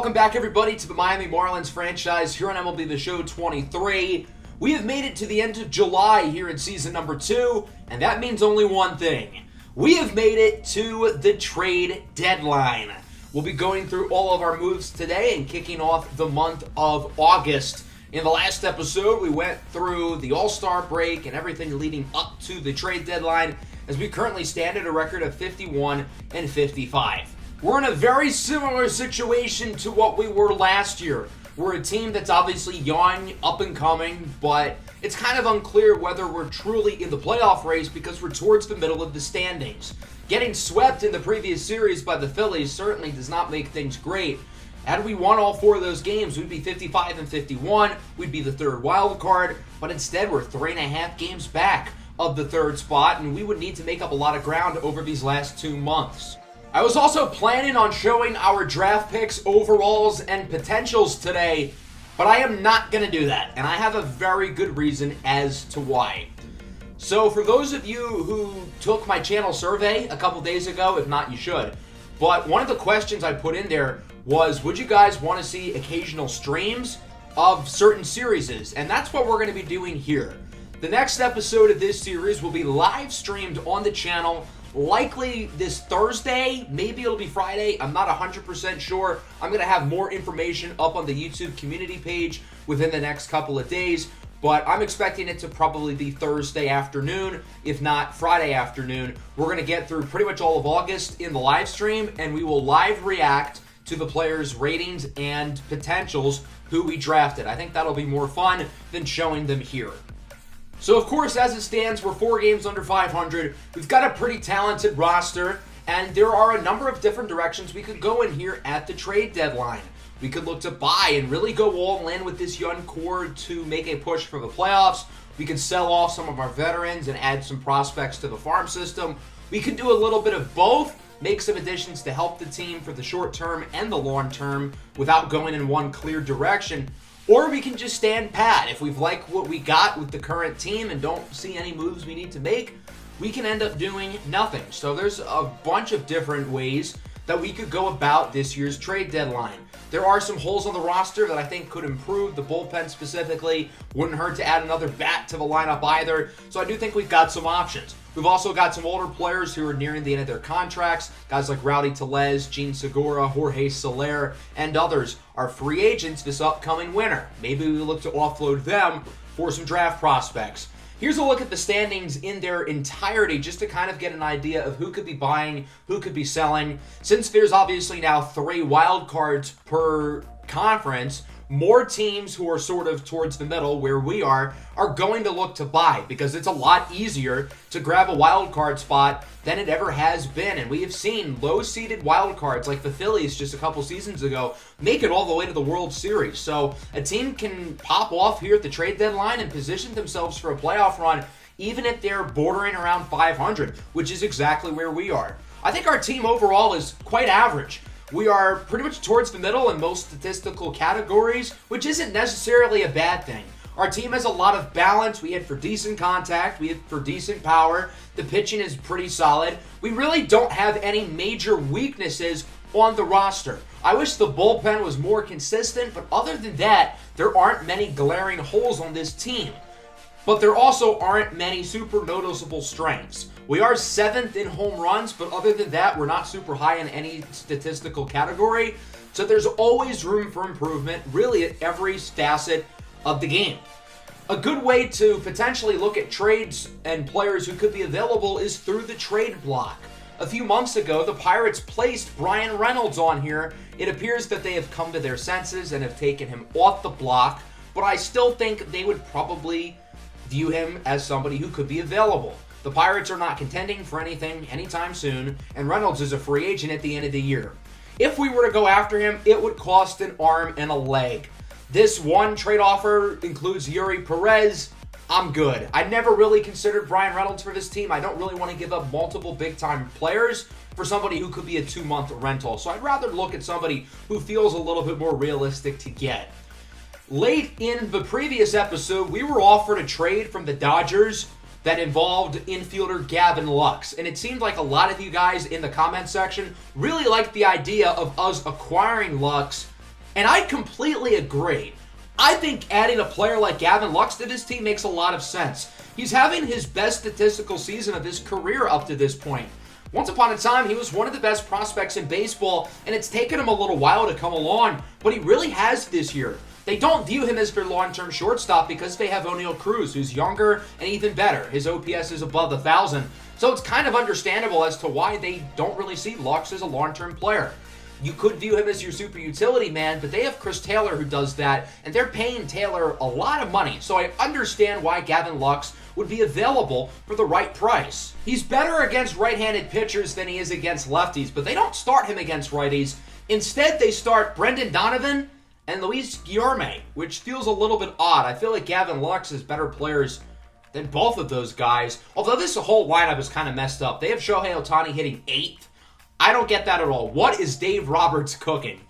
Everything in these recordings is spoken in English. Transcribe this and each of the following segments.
Welcome back, everybody, to the Miami Marlins franchise here on MLB The Show 23. We have made it to the end of July here in season number 2, and that means only one thing. We have made it to the trade deadline. We'll be going through all of our moves today and kicking off the month of August. In the last episode, we went through the All-Star break and everything leading up to the trade deadline, as we currently stand at a record of 51-55. We're in a very similar situation to what we were last year. We're a team that's obviously young, up and coming, but it's kind of unclear whether we're truly in the playoff race because we're towards the middle of the standings. Getting swept in the previous series by the Phillies certainly does not make things great. Had we won all 4 of those games, we'd be 55-51, we'd be the third wild card, but instead we're 3.5 games back of the third spot, and we would need to make up a lot of ground over these last 2 months. I was also planning on showing our draft picks, overalls, and potentials today, but I am not going to do that, and I have a very good reason as to why. So for those of you who took my channel survey a couple days ago, if not, you should, but one of the questions I put in there was, would you guys want to see occasional streams of certain series? And that's what we're going to be doing here. The next episode of this series will be live streamed on the channel, likely this Thursday, maybe it'll be Friday, I'm not 100% sure. I'm going to have more information up on the YouTube community page within the next couple of days, but I'm expecting it to probably be Thursday afternoon, if not Friday afternoon. We're going to get through pretty much all of August in the live stream, and we will live react to the players' ratings and potentials who we drafted. I think that'll be more fun than showing them here. So, of course, as it stands, we're 4 games under 500. We've got a pretty talented roster, and there are a number of different directions we could go in here at the trade deadline. We could look to buy and really go all in with this young core to make a push for the playoffs. We could sell off some of our veterans and add some prospects to the farm system. We could do a little bit of both, make some additions to help the team for the short term and the long term without going in one clear direction. Or we can just stand pat. If we've liked what we got with the current team and don't see any moves we need to make, we can end up doing nothing. So there's a bunch of different ways that we could go about this year's trade deadline. There are some holes on the roster that I think could improve. The bullpen specifically wouldn't hurt to add another bat to the lineup either. So I do think we've got some options. We've also got some older players who are nearing the end of their contracts. Guys like Rowdy Tellez, Gene Segura, Jorge Soler, and others are free agents this upcoming winter. Maybe we look to offload them for some draft prospects. Here's a look at the standings in their entirety just to kind of get an idea of who could be buying, who could be selling. Since there's obviously now 3 wild cards per conference, more teams who are sort of towards the middle where we are going to look to buy because it's a lot easier to grab a wild card spot than it ever has been. And we have seen low-seeded wild cards like the Phillies just a couple seasons ago make it all the way to the World Series. So a team can pop off here at the trade deadline and position themselves for a playoff run even if they're bordering around 500, which is exactly where we are. I think our team overall is quite average. We are pretty much towards the middle in most statistical categories, which isn't necessarily a bad thing. Our team has a lot of balance. We hit for decent contact. We hit for decent power. The pitching is pretty solid. We really don't have any major weaknesses on the roster. I wish the bullpen was more consistent, but other than that, there aren't many glaring holes on this team. But there also aren't many super noticeable strengths. We are 7th in home runs, but other than that, we're not super high in any statistical category. So there's always room for improvement, really at every facet of the game. A good way to potentially look at trades and players who could be available is through the trade block. A few months ago, the Pirates placed Bryan Reynolds on here. It appears that they have come to their senses and have taken him off the block, but I still think they would probably view him as somebody who could be available. The Pirates are not contending for anything anytime soon, and Reynolds is a free agent at the end of the year. If we were to go after him, it would cost an arm and a leg. This one trade offer includes Yuri Perez. I'm good. I never really considered Bryan Reynolds for this team. I don't really want to give up multiple big-time players for somebody who could be a 2-month rental. So I'd rather look at somebody who feels a little bit more realistic to get. Late in the previous episode, we were offered a trade from the Dodgers that involved infielder Gavin Lux. And it seemed like a lot of you guys in the comment section really liked the idea of us acquiring Lux And I completely agree. I think adding a player like Gavin Lux to this team makes a lot of sense. He's having his best statistical season of his career up to this point. Once upon a time, he was one of the best prospects in baseball, and it's taken him a little while to come along, but he really has this year. They don't view him as their long-term shortstop because they have O'Neal Cruz, who's younger and even better. His OPS is above 1,000, so it's kind of understandable as to why they don't really see Lux as a long-term player. You could view him as your super utility man, but they have Chris Taylor who does that, and they're paying Taylor a lot of money, so I understand why Gavin Lux would be available for the right price. He's better against right-handed pitchers than he is against lefties, but they don't start him against righties. Instead, they start Brendan Donovan and Luis Guillorme, which feels a little bit odd. I feel like Gavin Lux is better players than both of those guys, although this whole lineup is kind of messed up. They have Shohei Ohtani hitting 8th. I don't get that at all. What is Dave Roberts cooking?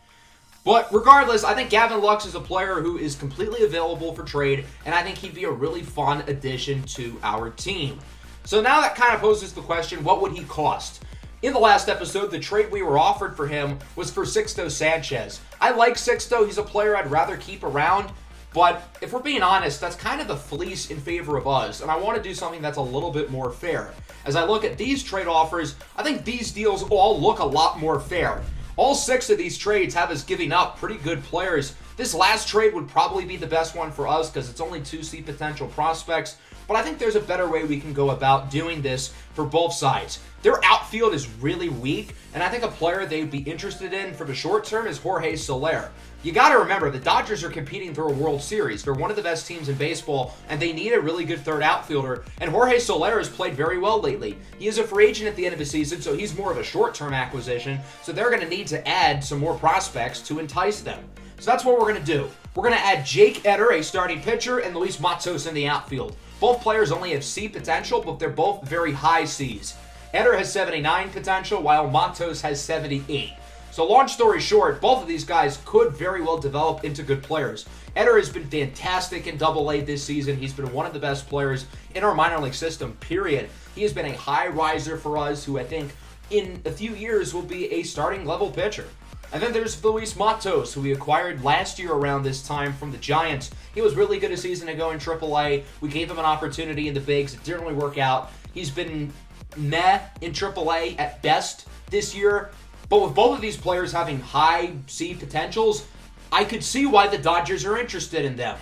But regardless, I think Gavin Lux is a player who is completely available for trade, and I think he'd be a really fun addition to our team. So now that kind of poses the question, what would he cost? In the last episode, the trade we were offered for him was for Sixto Sanchez. I like Sixto. He's a player I'd rather keep around, but if we're being honest, that's kind of the fleece in favor of us, and I want to do something that's a little bit more fair. As I look at these trade offers, I think these deals all look a lot more fair. All 6 of these trades have us giving up pretty good players. This last trade would probably be the best one for us because it's only 2 C potential prospects, but I think there's a better way we can go about doing this for both sides. Their outfield is really weak, and I think a player they'd be interested in for the short term is Jorge Soler. You got to remember, the Dodgers are competing for a World Series. They're one of the best teams in baseball, and they need a really good third outfielder, and Jorge Soler has played very well lately. He is a free agent at the end of the season, so he's more of a short-term acquisition, so they're going to need to add some more prospects to entice them. So that's what we're going to do. We're going to add Jake Eder, a starting pitcher, and Luis Matos in the outfield. Both players only have C potential, but they're both very high Cs. Eder has 79 potential, while Matos has 78. So long story short, both of these guys could very well develop into good players. Eder has been fantastic in Double-A this season. He's been one of the best players in our minor league system, period. He has been a high riser for us who I think in a few years will be a starting level pitcher. And then there's Luis Matos, who we acquired last year around this time from the Giants. He was really good a season ago in Triple-A. We gave him an opportunity in the bigs. It didn't really work out. He's been meh in Triple-A at best this year. But with both of these players having high C potentials, I could see why the Dodgers are interested in them.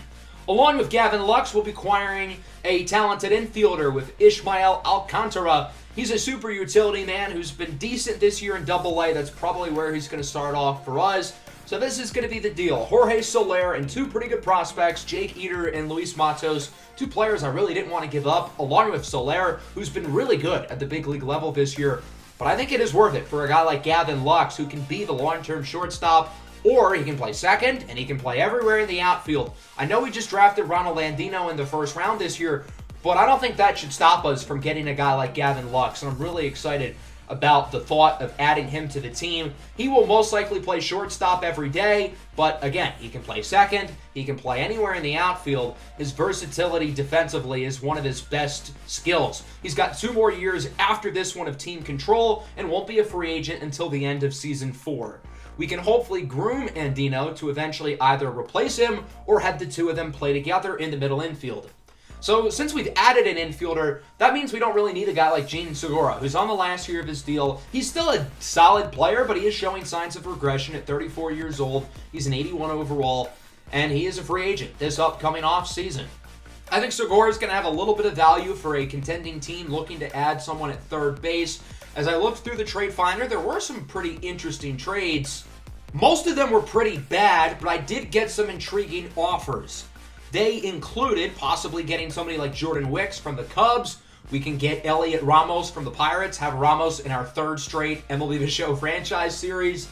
Along with Gavin Lux, we'll be acquiring a talented infielder with Ishmael Alcantara. He's a super utility man who's been decent this year in Double-A. That's probably where he's going to start off for us. So this is going to be the deal. Jorge Soler and 2 pretty good prospects, Jake Eder and Luis Matos, 2 players I really didn't want to give up, along with Soler, who's been really good at the big league level this year. But I think it is worth it for a guy like Gavin Lux, who can be the long-term shortstop, or he can play second, and he can play everywhere in the outfield. I know we just drafted Ronald Andino in the first round this year, but I don't think that should stop us from getting a guy like Gavin Lux, and I'm really excited about the thought of adding him to the team. He will most likely play shortstop every day, but again, he can play second, he can play anywhere in the outfield. His versatility defensively is one of his best skills. He's got 2 more years after this one of team control and won't be a free agent until the end of season 4. We can hopefully groom Andino to eventually either replace him or have the 2 of them play together in the middle infield. So since we've added an infielder, that means we don't really need a guy like Jean Segura, who's on the last year of his deal. He's still a solid player, but he is showing signs of regression at 34 years old. He's an 81 overall, and he is a free agent this upcoming offseason. I think Segura is going to have a little bit of value for a contending team looking to add someone at third base. As I looked through the trade finder, there were some pretty interesting trades. Most of them were pretty bad, but I did get some intriguing offers. They included possibly getting somebody like Jordan Wicks from the Cubs. We can get Elliot Ramos from the Pirates, have Ramos in our 3rd straight MLB The Show franchise series.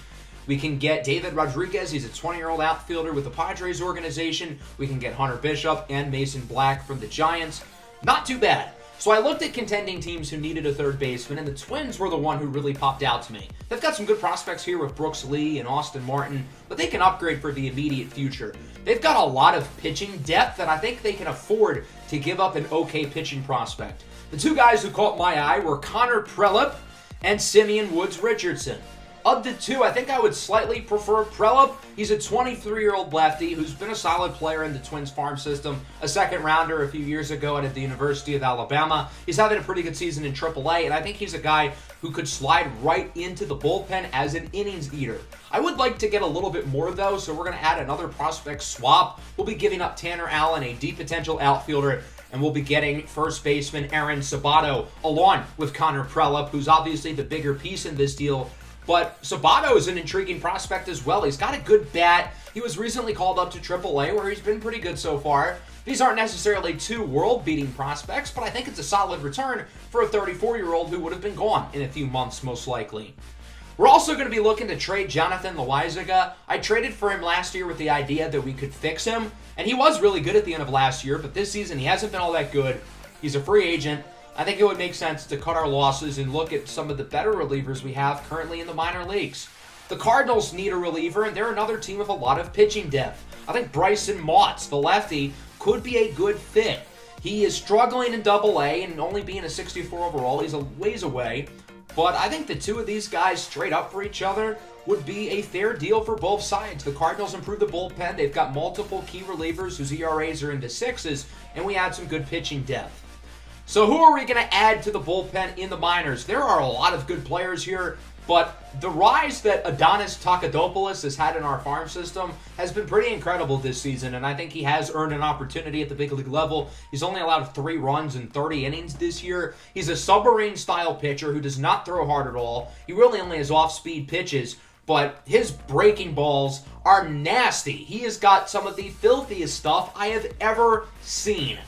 We can get David Rodriguez. He's a 20-year-old outfielder with the Padres organization. We can get Hunter Bishop and Mason Black from the Giants. Not too bad. So I looked at contending teams who needed a third baseman, and the Twins were the one who really popped out to me. They've got some good prospects here with Brooks Lee and Austin Martin, but they can upgrade for the immediate future. They've got a lot of pitching depth, and I think they can afford to give up an okay pitching prospect. The 2 guys who caught my eye were Connor Prelip and Simeon Woods Richardson. Of the two, I think I would slightly prefer Prelup. He's a 23-year-old lefty who's been a solid player in the Twins farm system, a second-rounder a few years ago at the University of Alabama. He's having a pretty good season in AAA, and I think he's a guy who could slide right into the bullpen as an innings eater. I would like to get a little bit more, though, so we're going to add another prospect swap. We'll be giving up Tanner Allen, a deep potential outfielder, and we'll be getting first baseman Aaron Sabato along with Connor Prelup, who's obviously the bigger piece in this deal. But Sabato is an intriguing prospect as well. He's got a good bat. He was recently called up to AAA, where he's been pretty good so far. These aren't necessarily two world-beating prospects, but I think it's a solid return for a 34-year-old who would have been gone in a few months, most likely. We're also going to be looking to trade Jonathan Loaizaga. I traded for him last year with the idea that we could fix him, and he was really good at the end of last year, but this season he hasn't been all that good. He's a free agent. I think it would make sense to cut our losses and look at some of the better relievers we have currently in the minor leagues. The Cardinals need a reliever, and they're another team with a lot of pitching depth. I think Bryson Motts, the lefty, could be a good fit. He is struggling in Double-A, and only being a 64 overall, he's a ways away. But I think the two of these guys straight up for each other would be a fair deal for both sides. The Cardinals improve the bullpen. They've got multiple key relievers whose ERAs are into sixes, and we add some good pitching depth. So who are we going to add to the bullpen in the minors? There are a lot of good players here, but the rise that Adonis Takadopoulos has had in our farm system has been pretty incredible this season, and I think he has earned an opportunity at the big league level. He's only allowed 3 runs in 30 innings this year. He's a submarine-style pitcher who does not throw hard at all. He really only has off-speed pitches, but his breaking balls are nasty. He has got some of the filthiest stuff I have ever seen.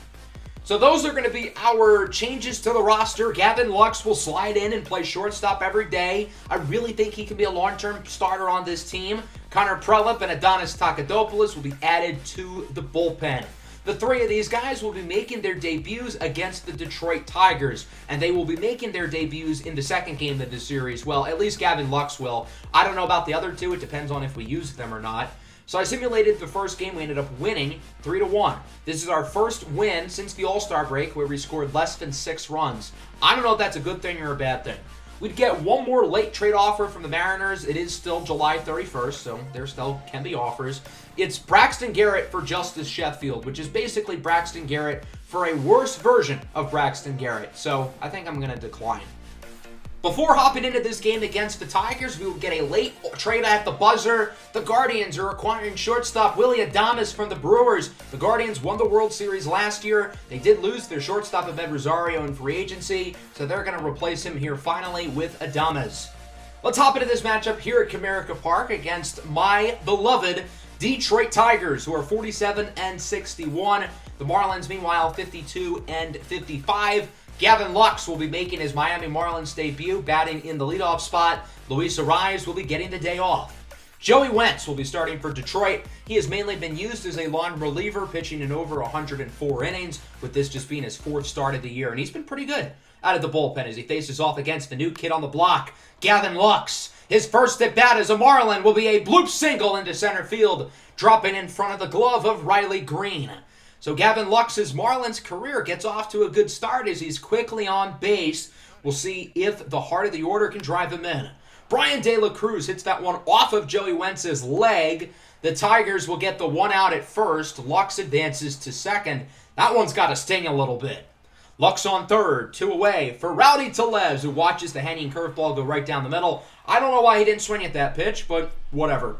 So those are going to be our changes to the roster. Gavin Lux will slide in and play shortstop every day. I really think he can be a long-term starter on this team. Connor Prelup and Adonis Takadopoulos will be added to the bullpen. The 3 of these guys will be making their debuts against the Detroit Tigers, and they will be making their debuts in the second game of the series. Well, at least Gavin Lux will. I don't know about the other 2. It depends on if we use them or not. So I simulated the first game. We ended up winning 3-1. This is our first win since the All-Star break where we scored less than 6 runs. I don't know if that's a good thing or a bad thing. We'd get one more late trade offer from the Mariners. It is still July 31st, so there still can be offers. It's Braxton Garrett for Justice Sheffield, which is basically Braxton Garrett for a worse version of Braxton Garrett. So I think I'm going to decline. Before hopping into this game against the Tigers, we will get a late trade at the buzzer. The Guardians are acquiring shortstop Willy Adames from the Brewers. The Guardians won the World Series last year. They did lose their shortstop Ahmed Rosario in free agency, so they're going to replace him here finally with Adames. Let's hop into this matchup here at Comerica Park against my beloved Detroit Tigers, who are 47-61. The Marlins, meanwhile, 52-55. Gavin Lux will be making his Miami Marlins debut, batting in the leadoff spot. Luis Ariz will be getting the day off. Joey Wentz will be starting for Detroit. He has mainly been used as a long reliever, pitching in over 104 innings, with this just being his 4th start of the year, and he's been pretty good out of the bullpen as he faces off against the new kid on the block, Gavin Lux. His first at-bat as a Marlin will be a bloop single into center field, dropping in front of the glove of Riley Green. So Gavin Lux's Marlins career gets off to a good start as he's quickly on base. We'll see if the heart of the order can drive him in. Brian De La Cruz hits that one off of Joey Wentz's leg. The Tigers will get the 1 out at first. Lux advances to second. That one's got to sting a little bit. Lux on third, 2 away for Rowdy Tellez, who watches the hanging curveball go right down the middle. I don't know why he didn't swing at that pitch, but whatever.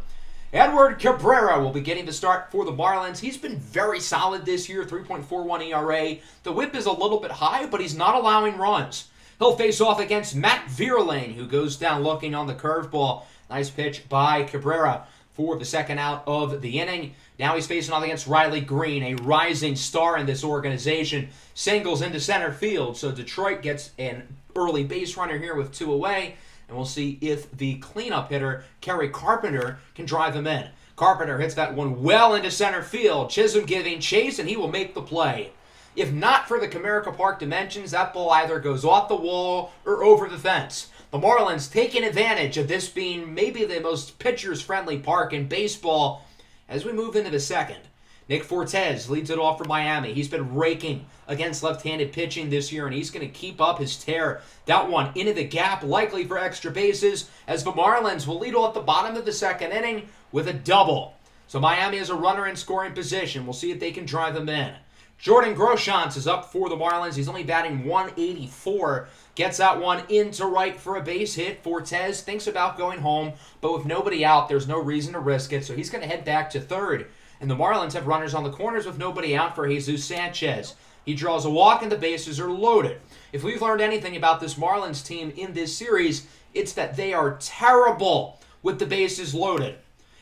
Edward Cabrera will be getting the start for the Marlins. He's been very solid this year, 3.41 ERA. The whip is a little bit high, but he's not allowing runs. He'll face off against Matt Vierling, who goes down looking on the curveball. Nice pitch by Cabrera for the second out of the inning. Now he's facing off against Riley Green, a rising star in this organization. Singles into center field, so Detroit gets an early base runner here with 2 away. And we'll see if the cleanup hitter, Kerry Carpenter, can drive him in. Carpenter hits that one well into center field. Chisholm giving chase, and he will make the play. If not for the Comerica Park dimensions, that ball either goes off the wall or over the fence. The Marlins taking advantage of this being maybe the most pitchers-friendly park in baseball as we move into the second. Nick Fortes leads it off for Miami. He's been raking against left-handed pitching this year, and he's going to keep up his tear. That one into the gap, likely for extra bases, as the Marlins will lead off the bottom of the second inning with a double. So Miami has a runner in scoring position. We'll see if they can drive him in. Jordan Groshans is up for the Marlins. He's only batting 184. Gets that one into right for a base hit. Fortes thinks about going home, but with nobody out, there's no reason to risk it, so he's going to head back to third. And the Marlins have runners on the corners with nobody out for Jesus Sanchez. He draws a walk and the bases are loaded. If we've learned anything about this Marlins team in this series, it's that they are terrible with the bases loaded.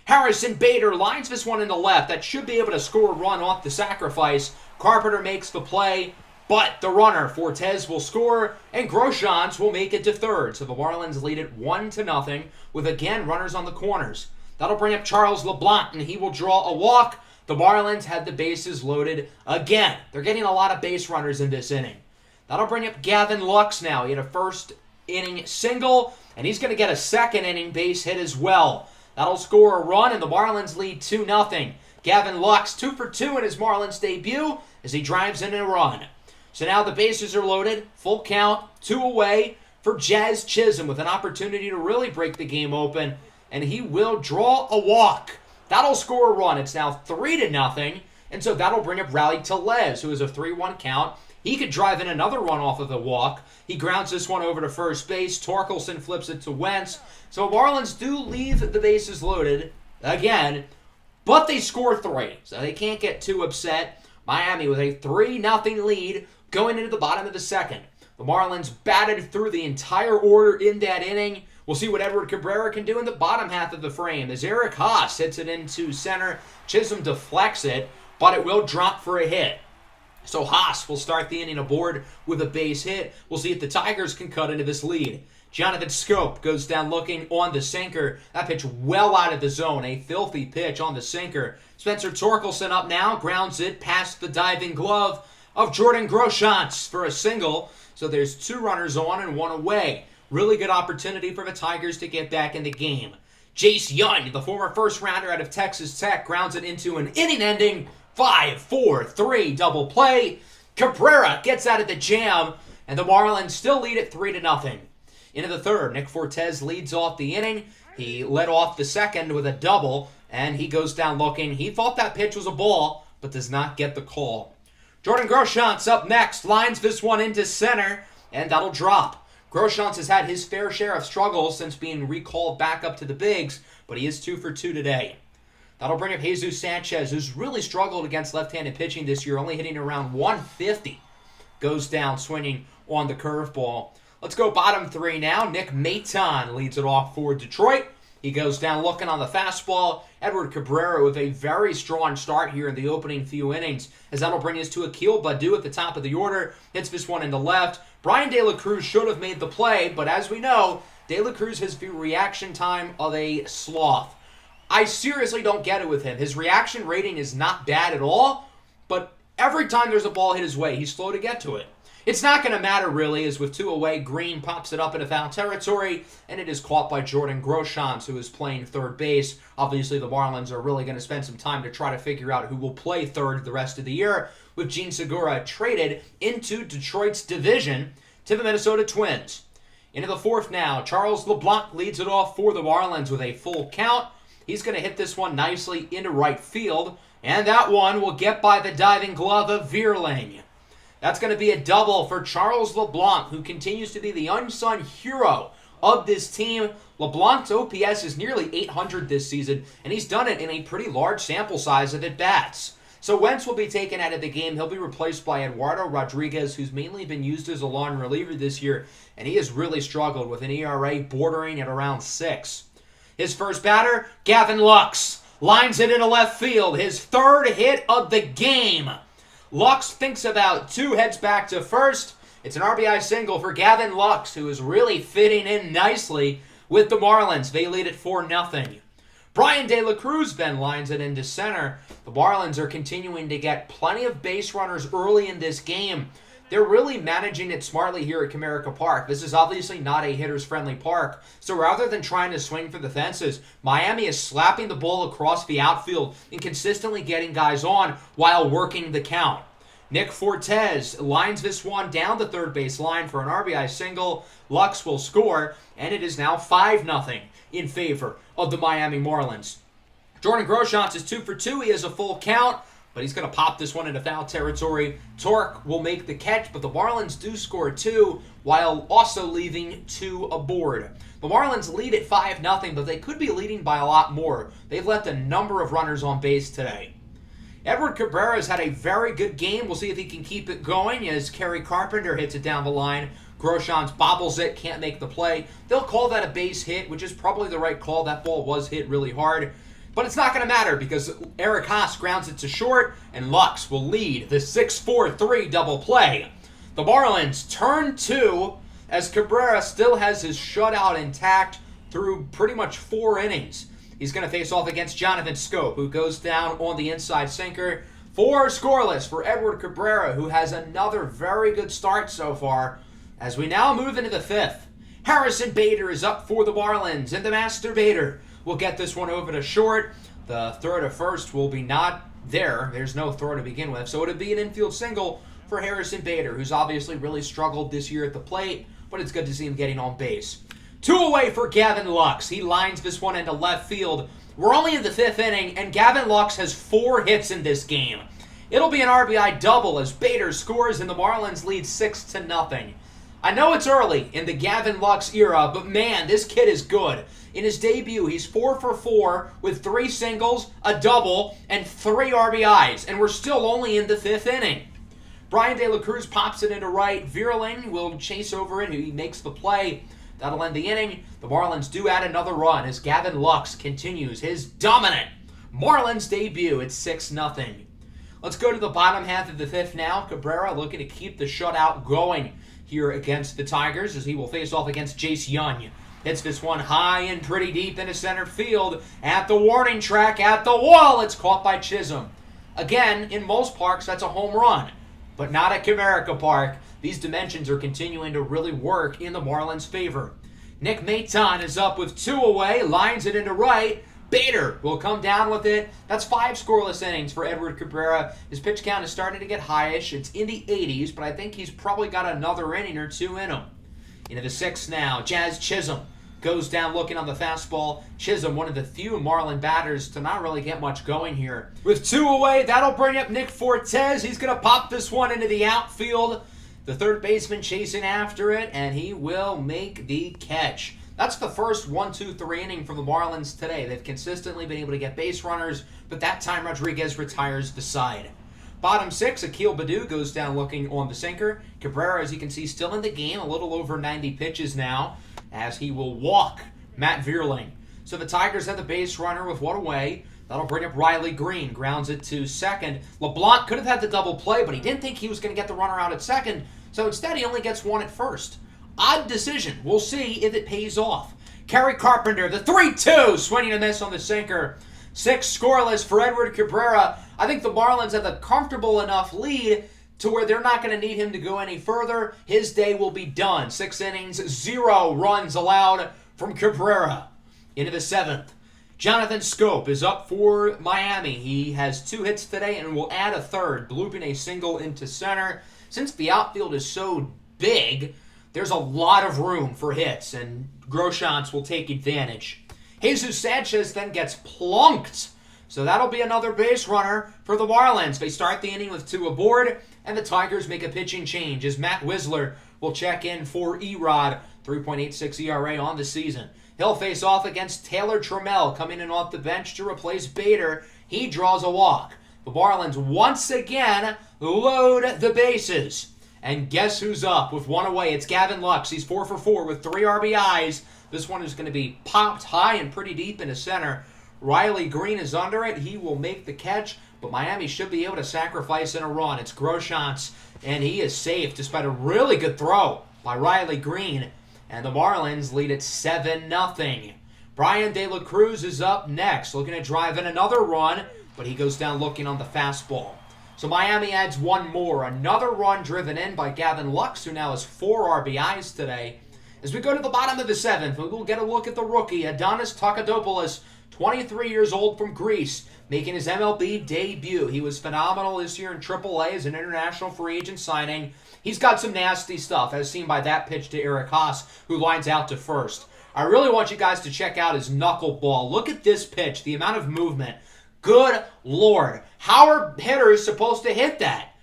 Harrison Bader lines this one in the left. That should be able to score a run off the sacrifice. Carpenter makes the play, but the runner, Fortes, will score, and Groshans will make it to third. So the Marlins lead it 1-0 with, again, runners on the corners. That'll bring up Charles LeBlanc, and he will draw a walk. The Marlins had the bases loaded again. They're getting a lot of base runners in this inning. That'll bring up Gavin Lux now. He had a first inning single, and he's going to get a second inning base hit as well. That'll score a run, and the Marlins lead 2-0. Gavin Lux, 2 for 2 in his Marlins debut as he drives in a run. So now the bases are loaded, full count, 2 away for Jazz Chisholm with an opportunity to really break the game open, and he will draw a walk. That'll score a run. It's now 3-0, and so that'll bring up Rowdy Tellez, who is a 3-1 count. He could drive in another run off of the walk. He grounds this one over to first base. Torkelson flips it to Wentz. So Marlins do leave the bases loaded again, but they score 3, so they can't get too upset. Miami with a 3-0 lead going into the bottom of the second. The Marlins batted through the entire order in that inning. We'll see what Edward Cabrera can do in the bottom half of the frame as Eric Haas hits it into center. Chisholm deflects it, but it will drop for a hit. So Haas will start the inning aboard with a base hit. We'll see if the Tigers can cut into this lead. Jonathan Scope goes down looking on the sinker. That pitch well out of the zone. A filthy pitch on the sinker. Spencer Torkelson up now. Grounds it past the diving glove of Jordan Groshans for a single. So there's 2 runners on and 1 away. Really good opportunity for the Tigers to get back in the game. Jace Young, the former first rounder out of Texas Tech, grounds it into an inning-ending 5-4-3 double play. Cabrera gets out of the jam, and the Marlins still lead it 3-0. Into the third, Nick Fortes leads off the inning. He led off the second with a double, and he goes down looking. He thought that pitch was a ball, but does not get the call. Jordan Groshans up next, lines this one into center, and that'll drop. Groshans has had his fair share of struggles since being recalled back up to the bigs, but he is 2 for 2 today. That'll bring up Jesus Sanchez, who's really struggled against left-handed pitching this year, only hitting around 150. Goes down swinging on the curveball. Let's go bottom 3 now. Nick Maton leads it off for Detroit. He goes down looking on the fastball. Edward Cabrera with a very strong start here in the opening few innings, as that'll bring us to Akil Baddoo at the top of the order. Hits this one in the left. Brian De La Cruz should have made the play, but as we know, De La Cruz has the reaction time of a sloth. I seriously don't get it with him. His reaction rating is not bad at all, but every time there's a ball hit his way, he's slow to get to it. It's not going to matter, really, as with 2 away, Green pops it up into foul territory, and it is caught by Jordan Groshans, who is playing third base. Obviously, the Marlins are really going to spend some time to try to figure out who will play third the rest of the year, with Gene Segura traded into Detroit's division to the Minnesota Twins. Into the fourth now, Charles LeBlanc leads it off for the Marlins with a full count. He's going to hit this one nicely into right field, and that one will get by the diving glove of Vierling. That's going to be a double for Charles LeBlanc, who continues to be the unsung hero of this team. LeBlanc's OPS is nearly 800 this season, and he's done it in a pretty large sample size of at-bats. So Wentz will be taken out of the game. He'll be replaced by Eduardo Rodriguez, who's mainly been used as a long reliever this year, and he has really struggled with an ERA bordering at around 6. His first batter, Gavin Lux, lines it into left field, his 3rd hit of the game. Lux thinks about 2, heads back to first. It's an RBI single for Gavin Lux, who is really fitting in nicely with the Marlins. They lead it 4-0. Brian De La Cruz then lines it into center. The Marlins are continuing to get plenty of base runners early in this game. they're really managing it smartly here at Comerica Park. This is obviously not a hitters-friendly park, so rather than trying to swing for the fences, Miami is slapping the ball across the outfield and consistently getting guys on while working the count. Nick Fortes lines this one down the third base line for an RBI single. Lux will score, and it is now 5-0 in favor of the Miami Marlins. Jordan Groshans is 2 for 2. He has a full count, but he's going to pop this one into foul territory. Torque will make the catch, but the Marlins do score 2 while also leaving 2 aboard. The Marlins lead at 5-0, but they could be leading by a lot more. They've left a number of runners on base today. Edward Cabrera has had a very good game. We'll see if he can keep it going as Kerry Carpenter hits it down the line. Groshans bobbles it, can't make the play. They'll call that a base hit, which is probably the right call. That ball was hit really hard. But it's not going to matter because Eric Haas grounds it to short, and Lux will lead the 6-4-3 double play. The Marlins turn 2 as Cabrera still has his shutout intact through pretty much 4 innings. He's going to face off against Jonathan Schoop, who goes down on the inside sinker. 4 scoreless for Edward Cabrera, who has another very good start so far. As we now move into the 5th, Harrison Bader is up for the Marlins, and the Master Bader will get this one over to short. The throw to first will be not there. There's no throw to begin with, so it'll be an infield single for Harrison Bader, who's obviously really struggled this year at the plate, but it's good to see him getting on base. 2 away for Gavin Lux. He lines this one into left field. We're only in the 5th inning, and Gavin Lux has 4 hits in this game. It'll be an RBI double as Bader scores and the Marlins lead 6-0. I know it's early in the Gavin Lux era, but man, this kid is good. In his debut, he's 4 for 4 with 3 singles, a double, and 3 RBIs, and we're still only in the 5th inning. Brian De La Cruz pops it into right. Vierling will chase over it. He makes the play. That'll end the inning. The Marlins do add another run as Gavin Lux continues his dominant Marlins debut at 6-0. Let's go to the bottom half of the 5th now. Cabrera looking to keep the shutout going here against the Tigers as he will face off against Jace Young. Hits this one high and pretty deep into center field. At the warning track, at the wall, it's caught by Chisholm. Again, in most parks, that's a home run, but not at Comerica Park. These dimensions are continuing to really work in the Marlins' favor. Nick Maton is up with 2 away, lines it into right. Bader will come down with it. That's 5 scoreless innings for Edward Cabrera. His pitch count is starting to get highish. It's in the 80s, but I think he's probably got another inning or 2 in him. Into the 6th now, Jazz Chisholm goes down looking on the fastball. Chisholm, one of the few Marlin batters to not really get much going here. With 2 away, that'll bring up Nick Fortes. He's going to pop this one into the outfield. The third baseman chasing after it, and he will make the catch. That's the first 1-2-3 inning from the Marlins today. They've consistently been able to get base runners, but that time Rodriguez retires the side. Bottom 6, Akil Baddoo goes down looking on the sinker. Cabrera, as you can see, still in the game, a little over 90 pitches now, as he will walk Matt Vierling. So the Tigers have the base runner with 1 away. That'll bring up Riley Green, grounds it to second. LeBlanc could have had the double play, but he didn't think he was going to get the runner out at second, so instead he only gets 1 at first. Odd decision. We'll see if it pays off. Kerry Carpenter, the 3-2, swinging a miss on the sinker. 6 scoreless for Edward Cabrera. I think the Marlins have a comfortable enough lead to where they're not going to need him to go any further. His day will be done. 6 innings, 0 runs allowed from Cabrera. Into the 7th. Jonathan Schoop is up for Miami. He has 2 hits today and will add a third, blooping a single into center. Since the outfield is so big, there's a lot of room for hits, and Groshans will take advantage. Jesus Sanchez then gets plunked, so that'll be another base runner for the Marlins. They start the inning with 2 aboard, and the Tigers make a pitching change as Matt Wisler will check in for Erod, 3.86 ERA on the season. He'll face off against Taylor Trammell, coming in off the bench to replace Bader. He draws a walk. The Marlins once again load the bases. And guess who's up with 1 away? It's Gavin Lux. He's 4 for 4 with 3 RBIs. This one is going to be popped high and pretty deep into center. Riley Green is under it. He will make the catch, but Miami should be able to sacrifice in a run. It's Groshans, and he is safe despite a really good throw by Riley Green. And the Marlins lead at 7-0. Brian De La Cruz is up next, looking to drive in another run, but he goes down looking on the fastball. So Miami adds one more. Another run driven in by Gavin Lux, who now has 4 RBIs today. As we go to the bottom of the 7th, we will get a look at the rookie, Adonis Takadopoulos, 23 years old from Greece, making his MLB debut. He was phenomenal this year in AAA as an international free agent signing. He's got some nasty stuff, as seen by that pitch to Eric Haas, who lines out to first. I really want you guys to check out his knuckleball. Look at this pitch, the amount of movement. Good Lord. How are hitters supposed to hit that?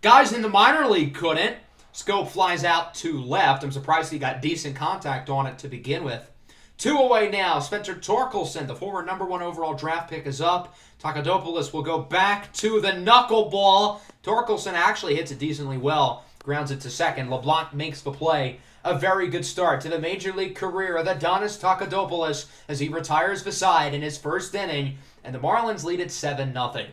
Guys in the minor league couldn't. Scope flies out to left. I'm surprised he got decent contact on it to begin with. 2 away now. Spencer Torkelson, the former #1 overall draft pick, is up. Takadopoulos will go back to the knuckleball. Torkelson actually hits it decently well. Grounds it to second. LeBlanc makes the play. A very good start to the Major League career of Adonis Takadopoulos as he retires the side in his first inning, and the Marlins lead at 7-0.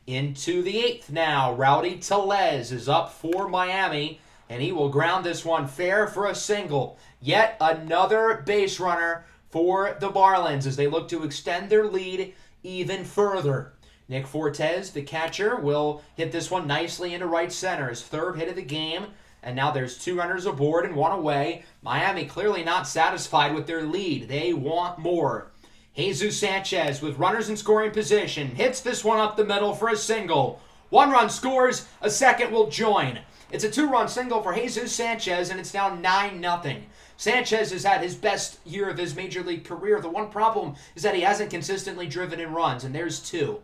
Into the 8th now. Rowdy Tellez is up for Miami, and he will ground this one fair for a single. Yet another base runner for the Marlins as they look to extend their lead even further. Nick Fortes, the catcher, will hit this one nicely into right center. His 3rd hit of the game. And now there's 2 runners aboard and 1 away. Miami clearly not satisfied with their lead. They want more. Jesus Sanchez with runners in scoring position hits this one up the middle for a single. 1 run scores, a second will join. It's a 2-run single for Jesus Sanchez, and it's now 9-0. Sanchez has had his best year of his Major League career. The one problem is that he hasn't consistently driven in runs, and there's 2.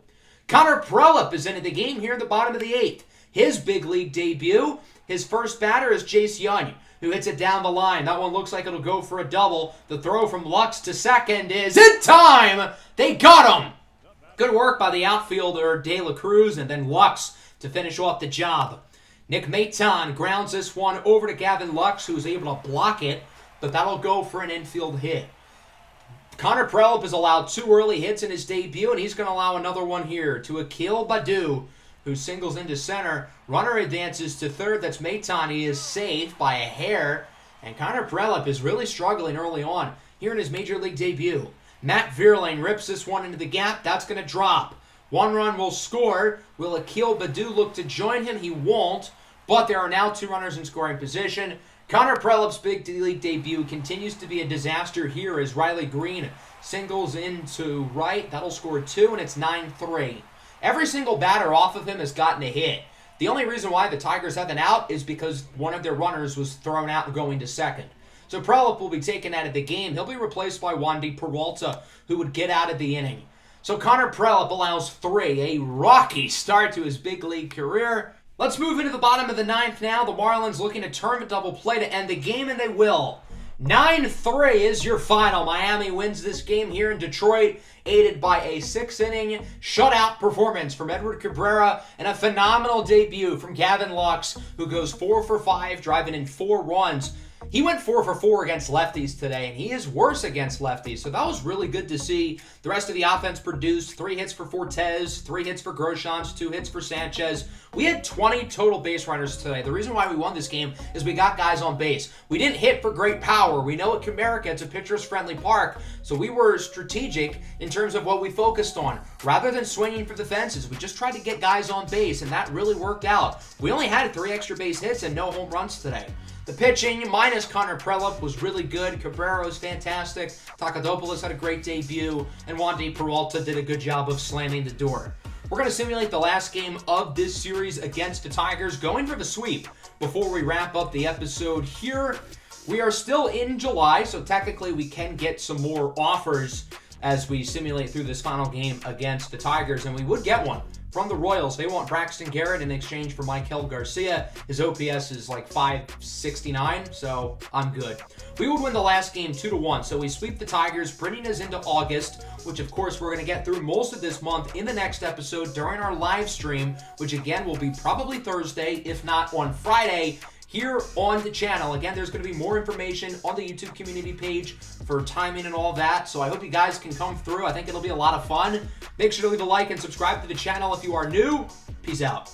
Connor Prelup is into the game here in the bottom of the 8th. His big league debut. His first batter is Jace Young, who hits it down the line. That one looks like it'll go for a double. The throw from Lux to second is in time. They got him. Good work by the outfielder De La Cruz, and then Lux to finish off the job. Nick Maton grounds this one over to Gavin Lux, who's able to block it, but that'll go for an infield hit. Connor Prelup has allowed 2 early hits in his debut, and he's going to allow another one here to Akil Baddoo, who singles into center. Runner advances to third. That's Maton. He is safe by a hair. And Connor Prelup is really struggling early on here in his Major League debut. Matt Vierling rips this one into the gap. That's going to drop. 1 run will score. Will Akil Baddoo look to join him? He won't. But there are now 2 runners in scoring position. Connor Prelup's big league debut continues to be a disaster here as Riley Green singles into right. That'll score 2, and it's 9-3. Every single batter off of him has gotten a hit. The only reason why the Tigers have an out is because one of their runners was thrown out going to second. So Prelup will be taken out of the game. He'll be replaced by Wandy Peralta, who would get out of the inning. So Connor Prelup allows 3, a rocky start to his big league career. Let's move into the bottom of the 9th now. The Marlins looking to turn a double play to end the game, and they will. 9-3 is your final. Miami wins this game here in Detroit, aided by a 6-inning shutout performance from Edward Cabrera and a phenomenal debut from Gavin Lux, who goes 4 for 5, driving in 4 runs. He went 4 for 4 against lefties today, and he is worse against lefties, so that was really good to see. The rest of the offense produced 3 hits for Fortes, 3 hits for Groshans, 2 hits for Sanchez. We had 20 total base runners today. The reason why we won this game is we got guys on base. We didn't hit for great power. We know at Comerica it's a pitcher's-friendly park, so we were strategic in terms of what we focused on. Rather than swinging for the fences, we just tried to get guys on base, and that really worked out. We only had 3 extra base hits and no home runs today. The pitching, minus Connor Prelup, was really good. Cabrera was fantastic. Takadopoulos had a great debut. And Wandy Peralta did a good job of slamming the door. We're going to simulate the last game of this series against the Tigers, going for the sweep before we wrap up the episode here. We are still in July, so technically we can get some more offers as we simulate through this final game against the Tigers, and we would get one from the Royals. They want Braxton Garrett in exchange for Maikel Garcia. His OPS is like 569, so I'm good. We would win the last game 2-1, so we sweep the Tigers, bringing us into August, which of course we're going to get through most of this month in the next episode during our live stream, which again will be probably Thursday, if not on Friday, here on the channel. Again, there's going to be more information on the YouTube community page for timing and all that, so I hope you guys can come through. I think it'll be a lot of fun. Make sure to leave a like and subscribe to the channel if you are new. Peace out.